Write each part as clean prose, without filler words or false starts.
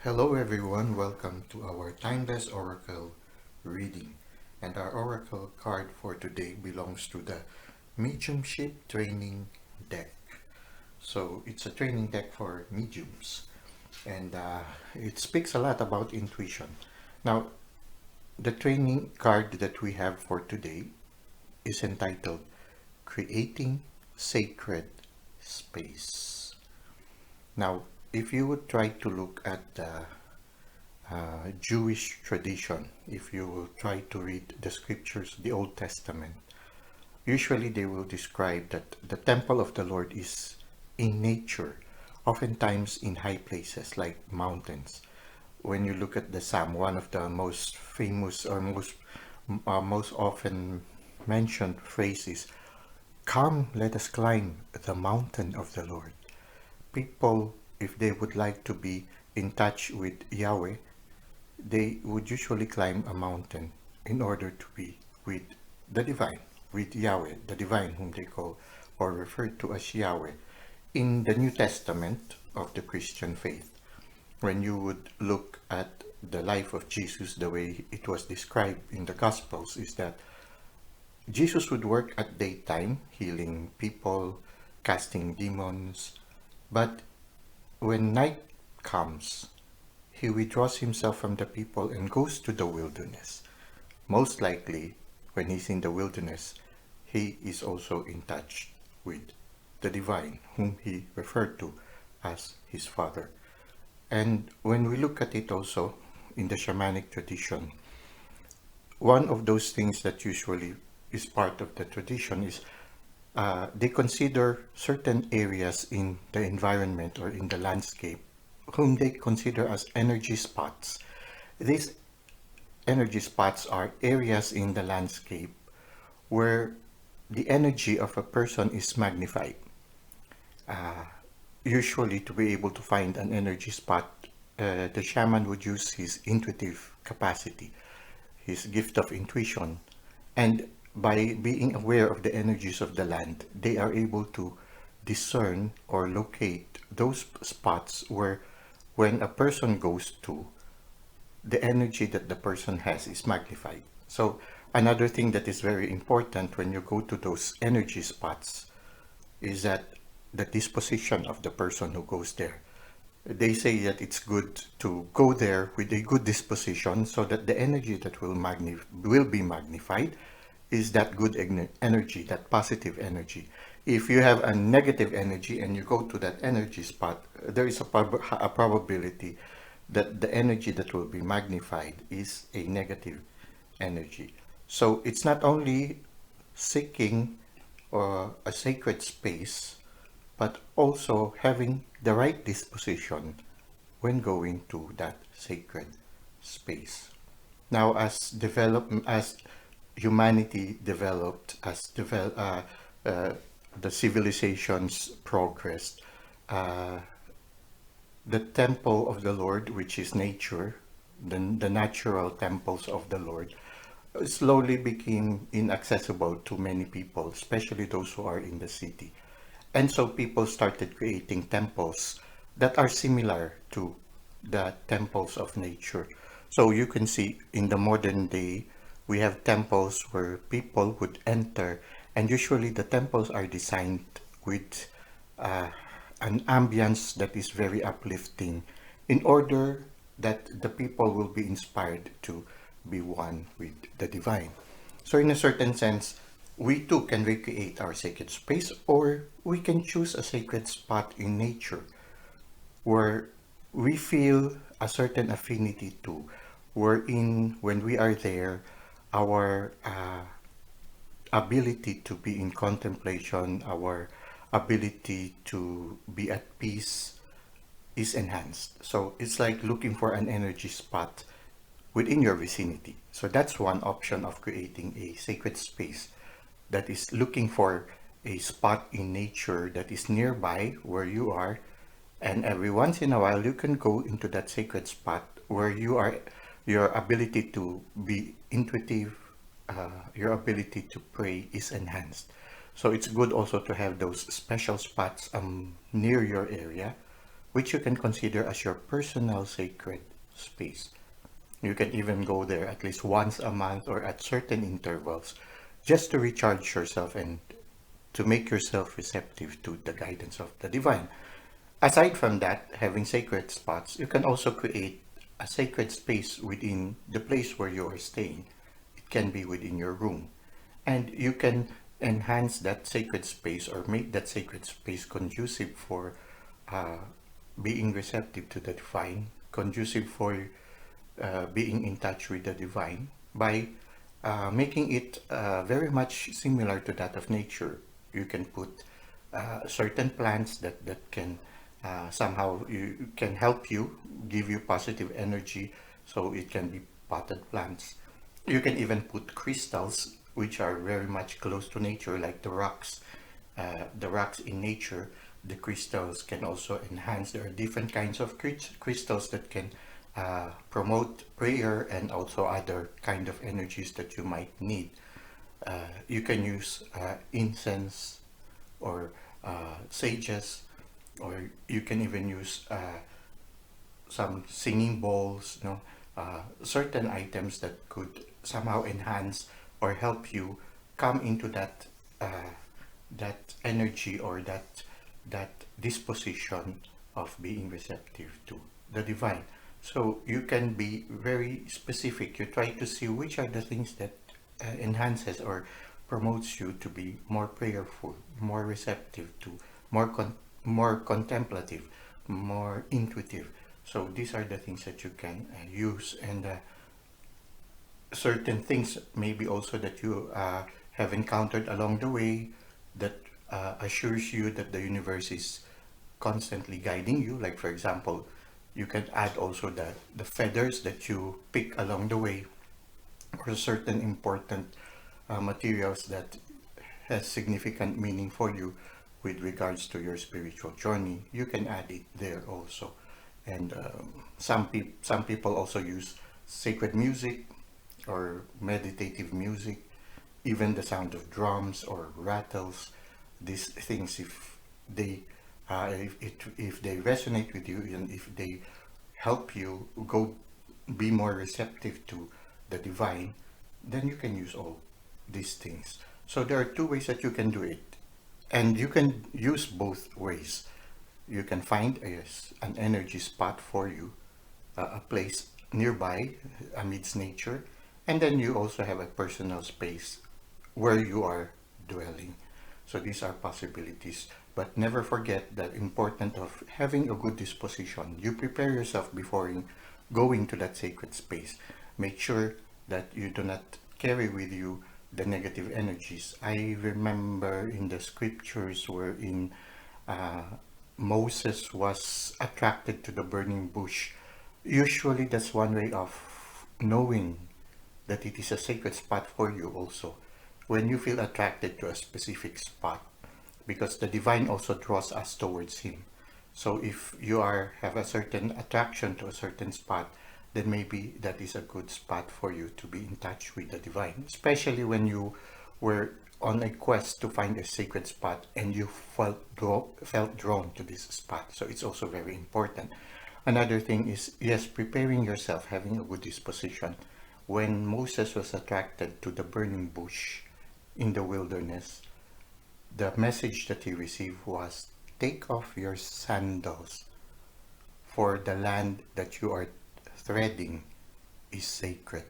Hello everyone, welcome to our Timeless Oracle reading. And our Oracle card for today belongs to the Mediumship Training Deck. So it's a training deck for mediums and it speaks a lot about intuition. Now, the training card that we have for today is entitled Creating Sacred Space. Now, if you would try to look at the Jewish tradition, if you try to read the scriptures, the Old Testament, usually they will describe that the temple of the Lord is in nature, oftentimes in high places like mountains. When you look at the Psalm, one of the most famous or most often mentioned phrases, "Come, let us climb the mountain of the Lord." People, if they would like to be in touch with Yahweh, they would usually climb a mountain in order to be with the divine, with Yahweh, the divine whom they call or refer to as Yahweh. In the New Testament of the Christian faith, when you would look at the life of Jesus, the way it was described in the Gospels is that Jesus would work at daytime, healing people, casting demons, but when night comes, he withdraws himself from the people and goes to the wilderness. Most likely, when he's in the wilderness, he is also in touch with the divine, whom he referred to as his father. And when we look at it also in the shamanic tradition, one of those things that usually is part of the tradition is they consider certain areas in the environment or in the landscape whom they consider as energy spots. These energy spots are areas in the landscape where the energy of a person is magnified. Usually, to be able to find an energy spot, the shaman would use his intuitive capacity, his gift of intuition, and by being aware of the energies of the land, they are able to discern or locate those spots where when a person goes to, the energy that the person has is magnified. So another thing that is very important when you go to those energy spots is that the disposition of the person who goes there. They say that it's good to go there with a good disposition so that the energy that will be magnified is that good energy, that positive energy. If you have a negative energy and you go to that energy spot, there is a probability that the energy that will be magnified is a negative energy. So it's not only seeking a sacred space, but also having the right disposition when going to that sacred space. Now, as humanity developed, the civilizations progressed, uh, the temple of the Lord, which is nature, the natural temples of the Lord, slowly became inaccessible to many people, especially those who are in the city. And so people started creating temples that are similar to the temples of nature. So you can see in the modern day, we have temples where people would enter, and usually the temples are designed with uh, an ambience that is very uplifting in order that the people will be inspired to be one with the divine. So, in a certain sense, we too can recreate our sacred space, or we can choose a sacred spot in nature where we feel a certain affinity to, wherein when we are there, our ability to be in contemplation, our ability to be at peace is enhanced. So it's like looking for an energy spot within your vicinity. So that's one option of creating a sacred space, that is looking for a spot in nature that is nearby where you are, and every once in a while you can go into that sacred spot where you are, your ability to be intuitive, your ability to pray is enhanced. So it's good also to have those special spots near your area which you can consider as your personal sacred space. You can even go there at least once a month or at certain intervals just to recharge yourself and to make yourself receptive to the guidance of the divine. Aside from that, having sacred spots, you can also create a sacred space within the place where you are staying. It can be within your room. And you can enhance that sacred space or make that sacred space conducive for uh, being receptive to the divine, conducive for being in touch with the divine by making it very much similar to that of nature. You can put certain plants that can somehow you can help you, give you positive energy, so it can be potted plants. You can even put crystals which are very much close to nature, like the rocks in nature. The crystals can also enhance. There are different kinds of crystals that can promote prayer and also other kind of energies that you might need. You can use incense or sages, or you can even use some singing bowls, certain items that could somehow enhance or help you come into that energy or that disposition of being receptive to the divine. So you can be very specific. You try to see which are the things that enhances or promotes you to be more prayerful, more receptive to, more contemplative, more intuitive. So these are the things that you can use, and certain things maybe also that you have encountered along the way that assures you that the universe is constantly guiding you. Like for example, you can add also the feathers that you pick along the way, or certain important materials that has significant meaning for you with regards to your spiritual journey. You can add it there also. And some people also use sacred music or meditative music, even the sound of drums or rattles. These things, if they if they resonate with you and if they help you go be more receptive to the divine, then you can use all these things. So there are two ways that you can do it, and you can use both ways. You can find an energy spot for you, a place nearby amidst nature, and then you also have a personal space where you are dwelling. So these are possibilities. But never forget that important of having a good disposition. You prepare yourself before going to that sacred space. Make sure that you do not carry with you the negative energies. I remember in the scriptures wherein Moses was attracted to the burning bush. Usually that's one way of knowing that it is a sacred spot for you also. When you feel attracted to a specific spot, because the divine also draws us towards him. So if you have a certain attraction to a certain spot, then maybe that is a good spot for you to be in touch with the divine, especially when you were on a quest to find a sacred spot and you felt drawn to this spot. So it's also very important. Another thing is, yes, preparing yourself, having a good disposition. When Moses was attracted to the burning bush in the wilderness, the message that he received was, take off your sandals, for the land that you are threading is sacred.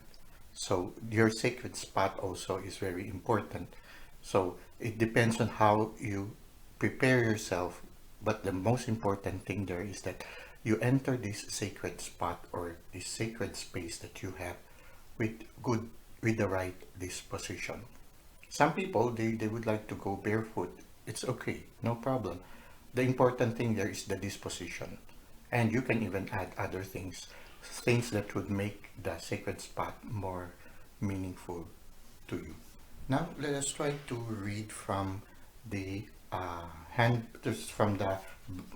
So your sacred spot also is very important. So it depends on how you prepare yourself, but the most important thing there is that you enter this sacred spot or this sacred space that you have with the right disposition. Some people, they would like to go barefoot. It's okay, no problem. The important thing there is the disposition. And you can even add other things that would make the sacred spot more meaningful to you. Now let us try to read from the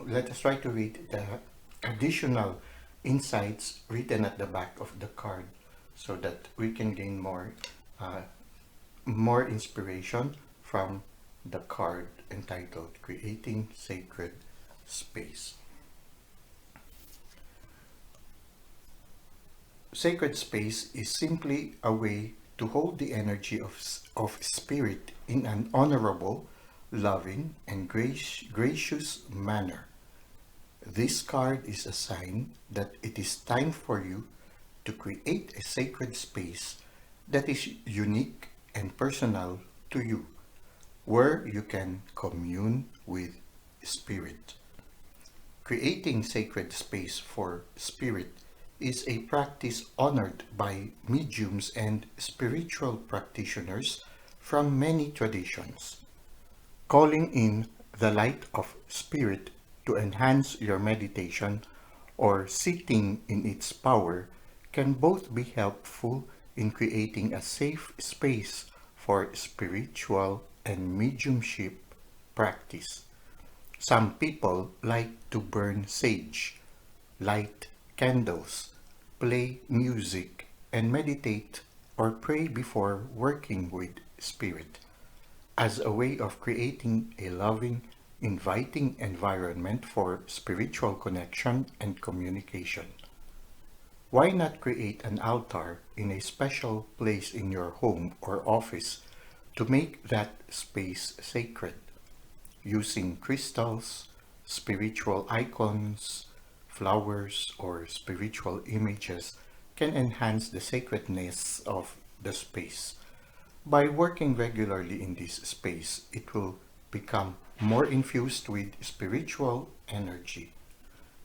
let us try to read the additional insights written at the back of the card, so that we can gain more inspiration from the card entitled Creating Sacred Space. Sacred space is simply a way to hold the energy of spirit in an honorable, loving, and gracious manner. This card is a sign that it is time for you to create a sacred space that is unique and personal to you, where you can commune with spirit. Creating sacred space for spirit is a practice honored by mediums and spiritual practitioners from many traditions. Calling in the light of spirit to enhance your meditation or sitting in its power can both be helpful in creating a safe space for spiritual and mediumship practice. Some people like to burn sage, light candles, play music, and meditate or pray before working with spirit as a way of creating a loving, inviting environment for spiritual connection and communication. Why not create an altar in a special place in your home or office to make that space sacred? Using crystals, spiritual icons, flowers, or spiritual images can enhance the sacredness of the space. By working regularly in this space, it will become more infused with spiritual energy.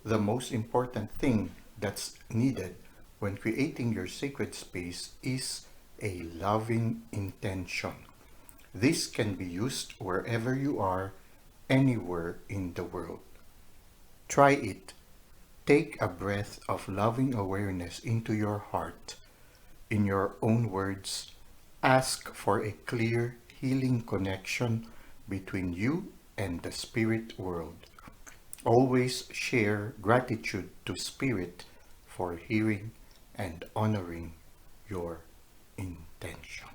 The most important thing that's needed when creating your sacred space is a loving intention. This can be used wherever you are, anywhere in the world. Try it. Take a breath of loving awareness into your heart. In your own words, ask for a clear, healing connection between you and the spirit world. Always share gratitude to Spirit for hearing and honoring your intention.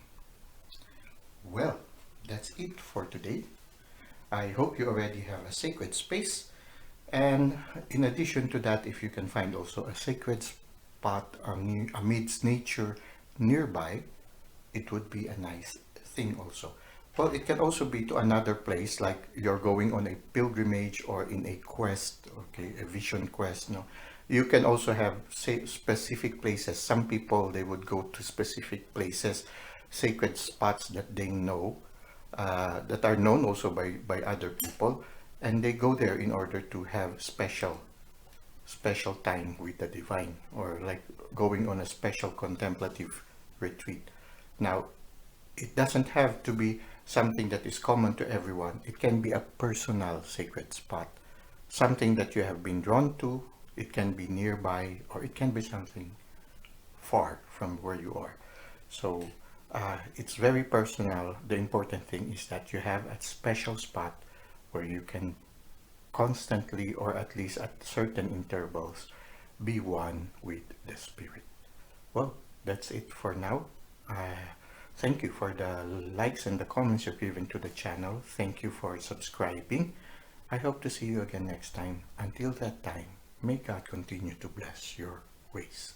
Well, that's it for today. I hope you already have a sacred space. And in addition to that, if you can find also a sacred spot amidst nature nearby, it would be a nice thing also. Well, it can also be to another place, like you're going on a pilgrimage or in a quest, okay, a vision quest. No, you can also have say specific places. Some people, they would go to specific places, sacred spots that they know, that are known also by other people, and they go there in order to have special time with the divine, or like going on a special contemplative retreat. Now, it doesn't have to be something that is common to everyone. It can be a personal sacred spot, something that you have been drawn to. It can be nearby, or it can be something far from where you are. So it's very personal. The important thing is that you have a special spot where you can constantly, or at least at certain intervals, be one with the spirit. Well, that's it for now. Thank you for the likes and the comments you've given to the channel. Thank you for subscribing. I hope to see you again next time. Until that time, may God continue to bless your ways.